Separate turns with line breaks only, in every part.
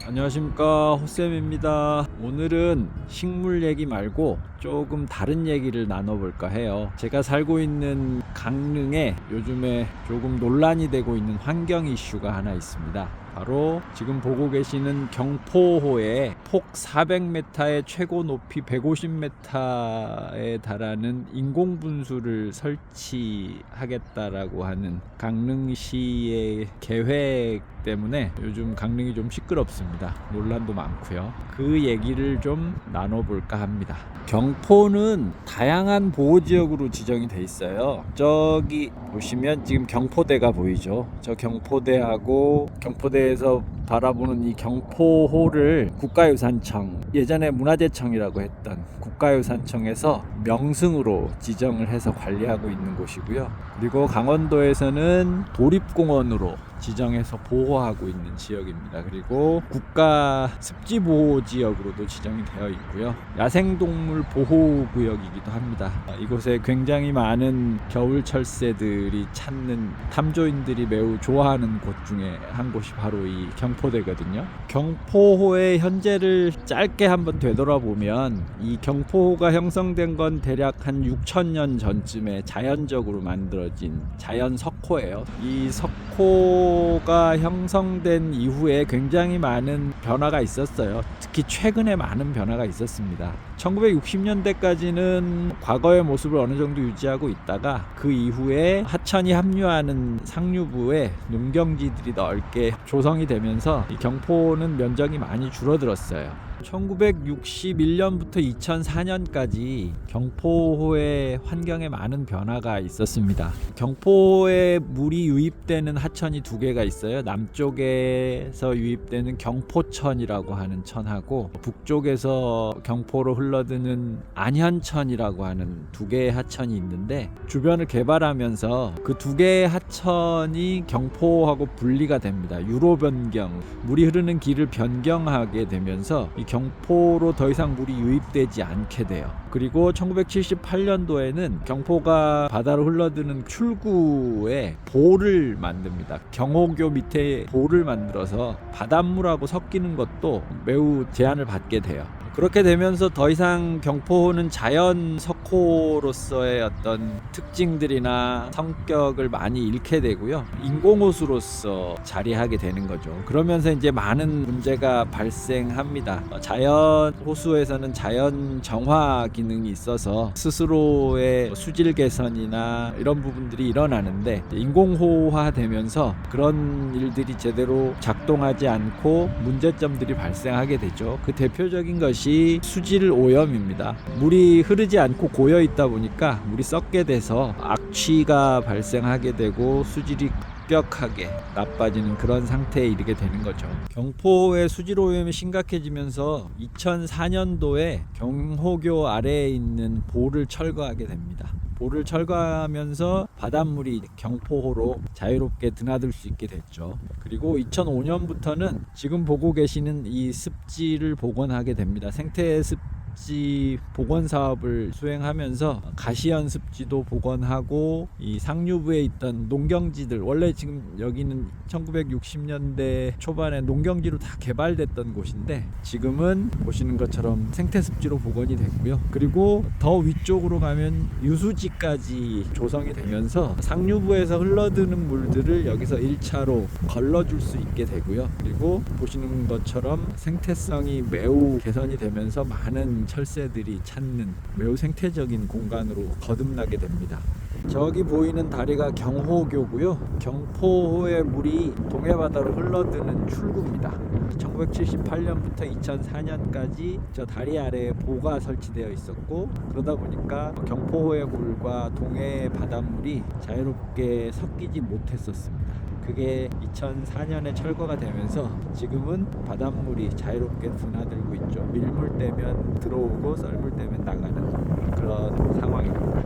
안녕하십니까, 호쌤입니다. 오늘은 식물 얘기 말고 조금 다른 얘기를 나눠볼까 해요. 제가 살고 있는 강릉에 요즘에 조금 논란이 되고 있는 환경 이슈가 하나 있습니다. 바로 지금 보고 계시는 경포호에 폭 400m에 최고 높이 150m에 달하는 인공분수를 설치하겠다라고 하는 강릉시의 계획 때문에 요즘 강릉이 좀 시끄럽습니다. 논란도 많고요. 그 얘기를 좀 나눠볼까 합니다. 경포는 다양한 보호지역으로 지정이 돼 있어요. 저기 보시면 지금 경포대가 보이죠. 저 경포대하고 경포대에서 바라보는 이 경포호를 국가유산청, 예전에 문화재청이라고 했던 국가유산청에서 명승으로 지정을 해서 관리하고 있는 곳이고요. 그리고 강원도에서는 도립공원으로 지정해서 보호하고 있는 지역입니다. 그리고 국가 습지보호지역으로도 지정이 되어 있고요. 야생동물 보호구역이기도 합니다. 이곳에 굉장히 많은 겨울철새들이 찾는, 탐조인들이 매우 좋아하는 곳 중에 한 곳이 바로 이 경포대거든요. 경포호의 현재를 짧게 한번 되돌아보면, 이 경포호가 형성된 건 대략 한 6,000년 전쯤에 자연적으로 만들어진 자연 석호예요. 이 석호가 형성된 이후에 굉장히 많은 변화가 있었어요. 특히 최근에 많은 변화가 있었습니다. 1960년대까지는 과거의 모습을 어느 정도 유지하고 있다가 그 이후에 하천이 합류하는 상류부에 농경지들이 넓게 조성이 되면서 이 경포는 면적이 많이 줄어들었어요. 1961년부터 2004년까지 경포호의 환경에 많은 변화가 있었습니다. 경포에 물이 유입되는 하천이 두 개가 있어요. 남쪽에서 유입되는 경포천이라고 하는 천하고, 북쪽에서 경포로 흘러드는 안현천이라고 하는 두 개의 하천이 있는데, 주변을 개발하면서 그 두 개의 하천이 경포하고 분리가 됩니다. 유로 변경, 물이 흐르는 길을 변경하게 되면서 이 경포로 더 이상 물이 유입되지 않게 돼요. 그리고 1978년도에는 경포가 바다로 흘러드는 출구에 보를 만듭니다. 경호교 밑에 보를 만들어서 바닷물하고 섞이는 것도 매우 제한을 받게 돼요. 그렇게 되면서 더 이상 경포호는 자연 석호로서의 어떤 특징들이나 성격을 많이 잃게 되고요. 인공호수로서 자리하게 되는 거죠. 그러면서 이제 많은 문제가 발생합니다. 자연 호수에서는 자연 정화 기능이 있어서 스스로의 수질 개선이나 이런 부분들이 일어나는데, 인공호화 되면서 그런 일들이 제대로 작동하지 않고 문제점들이 발생하게 되죠. 그 대표적인 것이 수질 오염입니다. 물이 흐르지 않고 고여 있다 보니까 물이 썩게 돼서 악취가 발생하게 되고 수질이 급격하게 나빠지는 그런 상태에 이르게 되는 거죠. 경포의 수질 오염이 심각해지면서 2004년도에 경호교 아래에 있는 보를 철거하게 됩니다. 보를 철거하면서 바닷물이 경포호로 자유롭게 드나들 수 있게 됐죠. 그리고 2005년부터는 지금 보고 계시는 이 습지를 복원하게 됩니다. 생태 습지 복원 사업을 수행하면서 가시연 습지도 복원하고, 이 상류부에 있던 농경지들, 원래 지금 여기는 1960년대 초반에 농경지로 다 개발됐던 곳인데 지금은 보시는 것처럼 생태 습지로 복원이 됐고요. 그리고 더 위쪽으로 가면 유수지까지 조성이 되면서 상류부에서 흘러드는 물들을 여기서 1차로 걸러줄 수 있게 되고요. 그리고 보시는 것처럼 생태성이 매우 개선이 되면서 많은 철새들이 찾는 매우 생태적인 공간으로 거듭나게 됩니다. 저기 보이는 다리가 경호교고요. 경포호의 물이 동해바다로 흘러드는 출구입니다. 1978년부터 2004년까지 저 다리 아래에 보가 설치되어 있었고, 그러다 보니까 경포호의 물과 동해의 바닷물이 자유롭게 섞이지 못했었습니다. 그게 2004년에 철거가 되면서 지금은 바닷물이 자유롭게 드나들고 있죠. 밀물 때면 들어오고 썰물 때면 나가는 그런 상황입니다.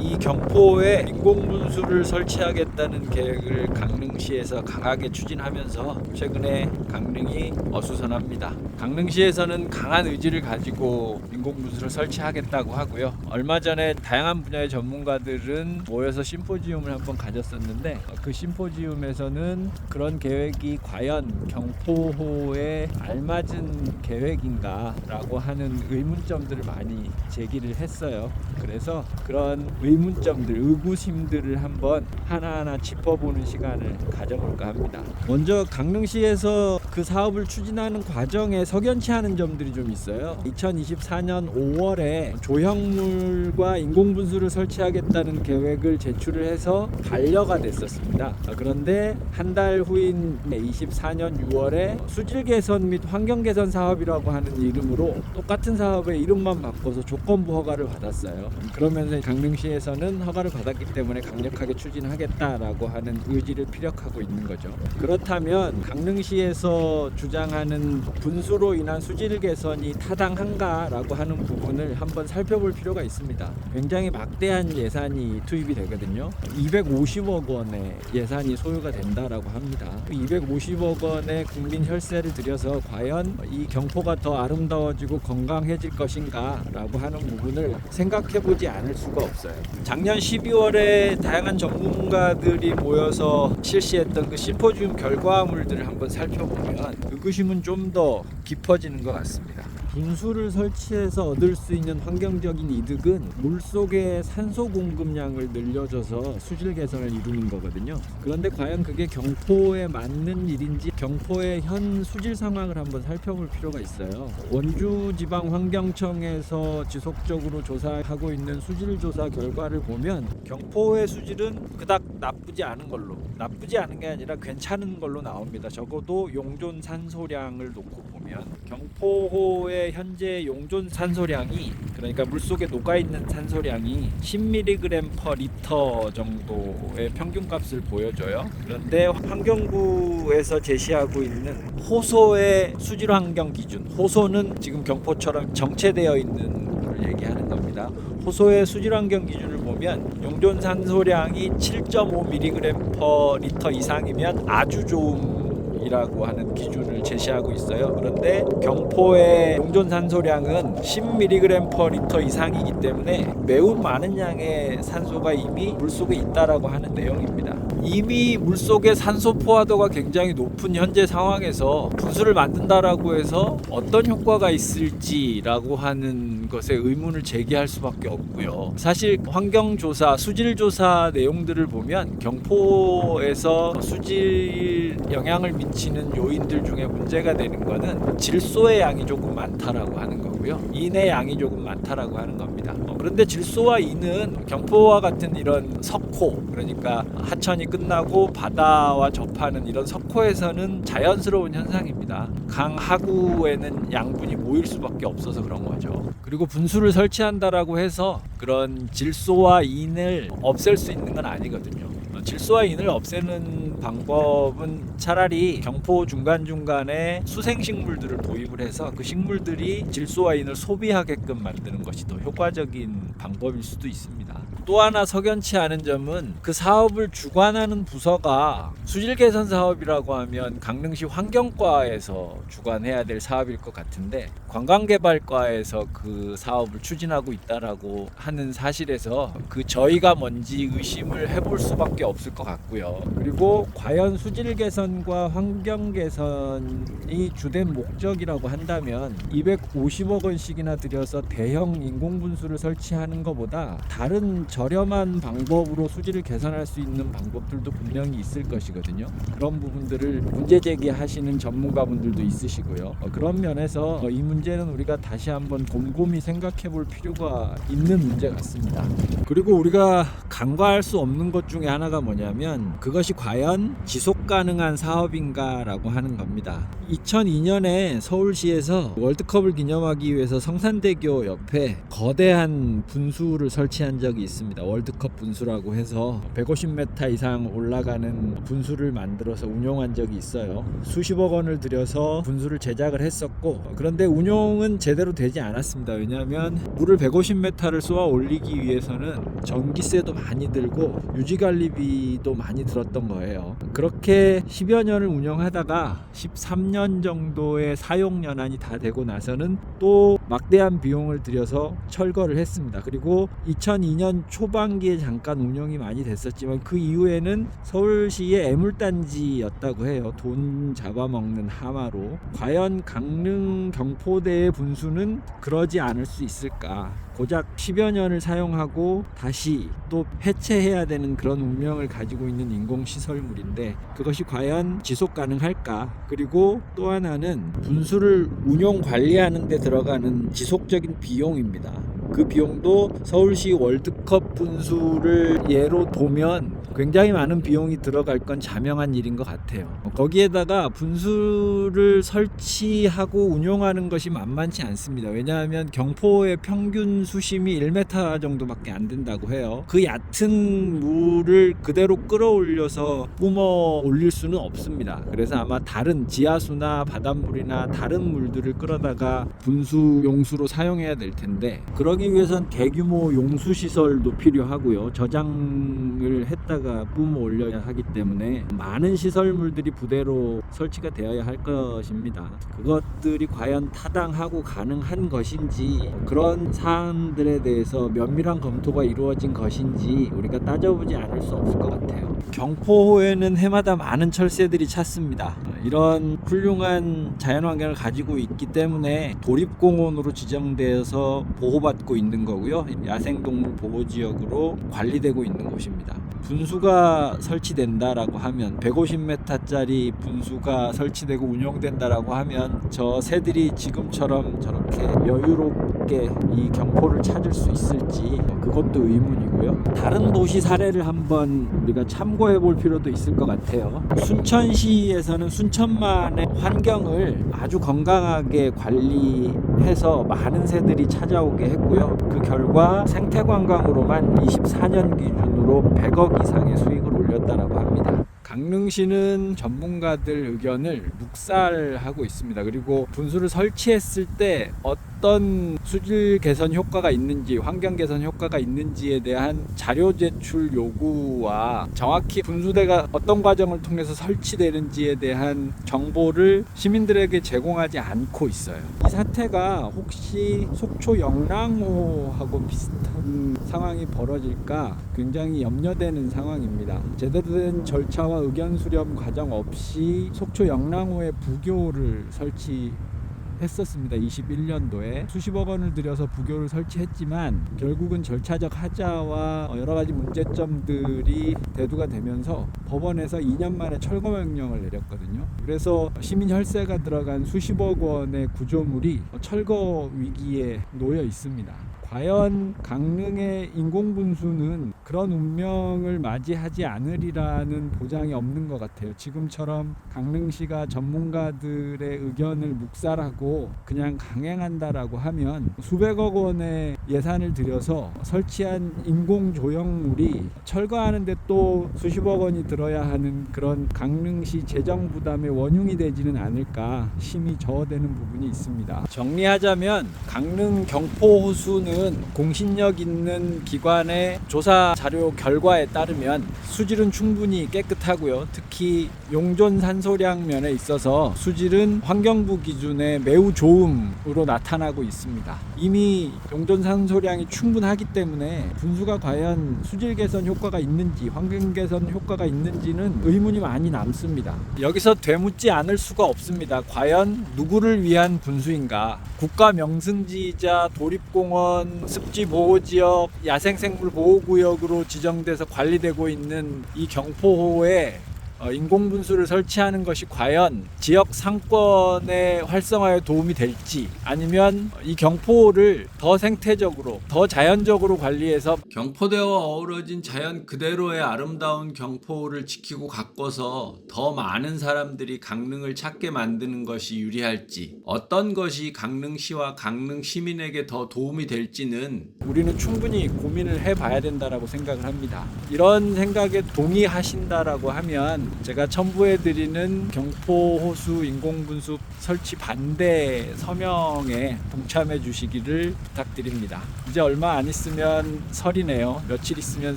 이 경포에 인공분수를 설치하겠다는 계획을 강릉시에서 강하게 추진하면서 최근에 강릉이 어수선합니다. 강릉시에서는 강한 의지를 가지고 인공분수를 설치하겠다고 하고요. 얼마 전에 다양한 분야의 전문가들은 모여서 심포지움을 한번 가졌었는데 그 심포지움에서는 그런 계획이 과연 경포호에 알맞은 계획인가 라고 하는 의문점들을 많이 제기를 했어요. 그래서 그런 의문점들, 의구심들을 한번 하나하나 짚어보는 시간을 가져볼까 합니다. 먼저 강릉시에서 그 사업을 추진하는 과정에 석연치 않은 점들이 좀 있어요. 2024년 5월에 조형물과 인공분수를 설치하겠다는 계획을 제출을 해서 반려가 됐었습니다. 그런데 한 달 후인 24년 6월에 수질 개선 및 환경 개선 사업이라고 하는 이름으로 똑같은 사업의 이름만 바꿔서 조건부 허가를 받았어요. 그러면서 강릉시에서는 허가를 받았기 때문에 강력하게 추진하겠다라고 하는 의지를 피력하고 있는 거죠. 그렇다면 강릉시에서 주장하는 분수로 인한 수질 개선이 타당한가라고 하는 부분을 한번 살펴볼 필요가 있습니다. 굉장히 막대한 예산이 투입이 되거든요. 250억 원의 예산이 소요가 된다라고 합니다. 250억 원의 국민 혈세를 들여서 과연 이 경포가 더 아름다워지고 건강해질 것인가 라고 하는 부분을 생각해 보지 않을 수가 없어요. 작년 12월에 다양한 전문가들이 모여서 실시했던 그 심포지움 결과물들을 한번 살펴보면 의구심은 좀 더 깊어지는 것 같습니다. 분수를 설치해서 얻을 수 있는 환경적인 이득은 물속의 산소 공급량을 늘려줘서 수질 개선을 이루는 거거든요. 그런데 과연 그게 경포에 맞는 일인지 경포의 현 수질 상황을 한번 살펴볼 필요가 있어요. 원주지방환경청에서 지속적으로 조사하고 있는 수질 조사 결과를 보면 경포의 수질은 그닥 나쁘지 않은 걸로, 나쁘지 않은 게 아니라 괜찮은 걸로 나옵니다. 적어도 용존 산소량을 놓고 보면 경포호의 현재 용존 산소량이, 그러니까 물속에 녹아있는 산소량이 10mg/리터 정도의 평균값을 보여줘요. 그런데 환경부에서 제시하고 있는 호소의 수질 환경 기준, 호소는 지금 경포처럼 정체되어 있는 걸 얘기하는 겁니다. 호소의 수질 환경 기준을 보면 용존 산소량이 7.5mg/리터 이상이면 아주 좋은 이라고 하는 기준을 제시하고 있어요. 그런데 경포의 용존 산소량은 10mg/리터 이상이기 때문에 매우 많은 양의 산소가 이미 물속에 있다라고 하는 내용입니다. 이미 물속의 산소 포화도가 굉장히 높은 현재 상황에서 분수를 만든다라고 해서 어떤 효과가 있을지라고 하는 것에 의문을 제기할 수밖에 없고요. 사실 환경조사, 수질조사 내용들을 보면 경포에서 수질 영향을 미치는 요인들 중에 문제가 되는 거는 질소의 양이 조금 많다라고 하는 거고요. 인의 양이 조금 많다라고 하는 겁니다. 그런데 질소와 인은 경포와 같은 이런 석호, 그러니까 하천이 끝나고 바다와 접하는 이런 석호에서는 자연스러운 현상입니다. 강 하구에는 양분이 모일 수밖에 없어서 그런 거죠. 그리고 분수를 설치한다라고 해서 그런 질소와 인을 없앨 수 있는 건 아니거든요. 질소와 인을 없애는 방법은 차라리 경포 중간중간에 수생식물들을 도입을 해서 그 식물들이 질소와 인을 소비하게끔 만드는 것이 더 효과적인 방법일 수도 있습니다. 또 하나 석연치 않은 점은 그 사업을 주관하는 부서가 수질 개선 사업이라고 하면 강릉시 환경과에서 주관해야 될 사업일 것 같은데 관광개발과에서 그 사업을 추진하고 있다라고 하는 사실에서 그 저희가 뭔지 의심을 해볼 수밖에 없을 것 같고요. 그리고 과연 수질 개선과 환경 개선이 주된 목적이라고 한다면 250억 원씩이나 들여서 대형 인공분수를 설치하는 것보다 다른 저렴한 방법으로 수질을 개선할 수 있는 방법들도 분명히 있을 것이거든요. 그런 부분들을 문제 제기하시는 전문가분들도 있으시고요. 그런 면에서 이 문제는 우리가 다시 한번 곰곰이 생각해 볼 필요가 있는 문제 같습니다. 그리고 우리가 간과할 수 없는 것 중에 하나가 뭐냐면 그것이 과연 지속 가능한 사업인가 라고 하는 겁니다. 2002년에 서울시에서 월드컵을 기념하기 위해서 성산대교 옆에 거대한 분수를 설치한 적이 있습니다. 있습니다. 월드컵 분수라고 해서 150m 이상 올라가는 분수를 만들어서 운용한 적이 있어요. 수십억 원을 들여서 분수를 제작을 했었고, 그런데 운용은 제대로 되지 않았습니다. 왜냐하면 물을 150m를 쏘아 올리기 위해서는 전기세도 많이 들고 유지관리비도 많이 들었던 거예요. 그렇게 10여 년을 운영하다가 13년 정도의 사용연한이 다 되고 나서는 또 막대한 비용을 들여서 철거를 했습니다. 그리고 2002년 초반기에 잠깐 운영이 많이 됐었지만 그 이후에는 서울시의 애물단지였다고 해요. 돈 잡아먹는 하마로. 과연 강릉 경포대의 분수는 그러지 않을 수 있을까? 고작 10여 년을 사용하고 다시 또 해체해야 되는 그런 운명을 가지고 있는 인공시설물인데 그것이 과연 지속 가능할까? 그리고 또 하나는 분수를 운용 관리하는 데 들어가는 지속적인 비용입니다. 그 비용도 서울시 월드컵 분수를 예로 보면 굉장히 많은 비용이 들어갈 건 자명한 일인 것 같아요. 거기에다가 분수를 설치하고 운용하는 것이 만만치 않습니다. 왜냐하면 경포의 평균 수심이 1m 정도밖에 안 된다고 해요. 그 얕은 물을 그대로 끌어올려서 뿜어 올릴 수는 없습니다. 그래서 아마 다른 지하수나 바닷물이나 다른 물들을 끌어다가 분수 용수로 사용해야 될 텐데, 그러기 위해선 대규모 용수 시설도 필요하고요. 저장을 했다가 뿜어 올려야 하기 때문에 많은 시설물들이 부대로 설치가 되어야 할 것입니다. 그것들이 과연 타당하고 가능한 것인지, 그런 사안들에 대해서 면밀한 검토가 이루어진 것인지 우리가 따져보지 않을 수 없을 것 같아요. 경포호에는 해마다 많은 철새들이 찾습니다. 이런 훌륭한 자연환경을 가지고 있기 때문에 도립공원으로 지정되어서 보호받고 있는 거고요. 야생동물 보호지역으로 관리되고 있는 곳입니다. 분수가 설치된다라고 하면 150m짜리 분수가 설치되고 운영된다라고 하면 저 새들이 지금처럼 저렇게 여유롭게 이 경포를 찾을 수 있을지 그것도 의문이고요. 다른 도시 사례를 한번 우리가 참고해 볼 필요도 있을 것 같아요. 순천시에서는 순천만의 환경을 아주 건강하게 관리해서 많은 새들이 찾아오게 했고요. 그 결과 생태관광으로만 24년 기준으로 100억 이상의 수익을 올렸다라고 합니다. 강릉시는 전문가들 의견을 묵살하고 있습니다. 그리고 분수를 설치했을 때 어떤 수질 개선 효과가 있는지, 환경 개선 효과가 있는지에 대한 자료 제출 요구와 정확히 분수대가 어떤 과정을 통해서 설치되는지에 대한 정보를 시민들에게 제공하지 않고 있어요. 이 사태가 혹시 속초 영랑호하고 비슷한 상황이 벌어질까 굉장히 염려되는 상황입니다. 제대로 된 절차와 의견 수렴 과정 없이 속초 영랑호에 부교를 설치했었습니다. 21년도에 수십억 원을 들여서 부교를 설치했지만 결국은 절차적 하자와 여러 가지 문제점들이 대두가 되면서 법원에서 2년 만에 철거 명령을 내렸거든요. 그래서 시민 혈세가 들어간 수십억 원의 구조물이 철거 위기에 놓여 있습니다. 과연 강릉의 인공분수는 그런 운명을 맞이하지 않으리라는 보장이 없는 것 같아요. 지금처럼 강릉시가 전문가들의 의견을 묵살하고 그냥 강행한다라고 하면 수백억 원의 예산을 들여서 설치한 인공조형물이 철거하는데 또 수십억 원이 들어야 하는 그런 강릉시 재정 부담의 원흉이 되지는 않을까 심히 저어되는 부분이 있습니다. 정리하자면 강릉 경포호수는 공신력 있는 기관의 조사 자료 결과에 따르면 수질은 충분히 깨끗하고요. 특히 용존 산소량 면에 있어서 수질은 환경부 기준의 매우 좋음으로 나타나고 있습니다. 이미 용존 산소량이 충분하기 때문에 분수가 과연 수질 개선 효과가 있는지 환경 개선 효과가 있는지는 의문이 많이 남습니다. 여기서 되묻지 않을 수가 없습니다. 과연 누구를 위한 분수인가? 국가 명승지이자 도립공원, 습지보호지역, 야생생물보호구역으로 지정돼서 관리되고 있는 이 경포호에 인공분수를 설치하는 것이 과연 지역 상권의 활성화에 도움이 될지, 아니면 이 경포를 더 생태적으로 더 자연적으로 관리해서 경포대와 어우러진 자연 그대로의 아름다운 경포를 지키고 가꿔서 더 많은 사람들이 강릉을 찾게 만드는 것이 유리할지, 어떤 것이 강릉시와 강릉 시민에게 더 도움이 될지는 우리는 충분히 고민을 해봐야 된다라고 생각을 합니다. 이런 생각에 동의하신다라고 하면 제가 첨부해드리는 경포호수 인공분수 설치 반대 서명에 동참해 주시기를 부탁드립니다. 이제 얼마 안 있으면 설이네요. 며칠 있으면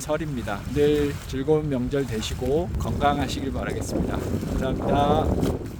설입니다. 늘 즐거운 명절 되시고 건강하시길 바라겠습니다. 감사합니다.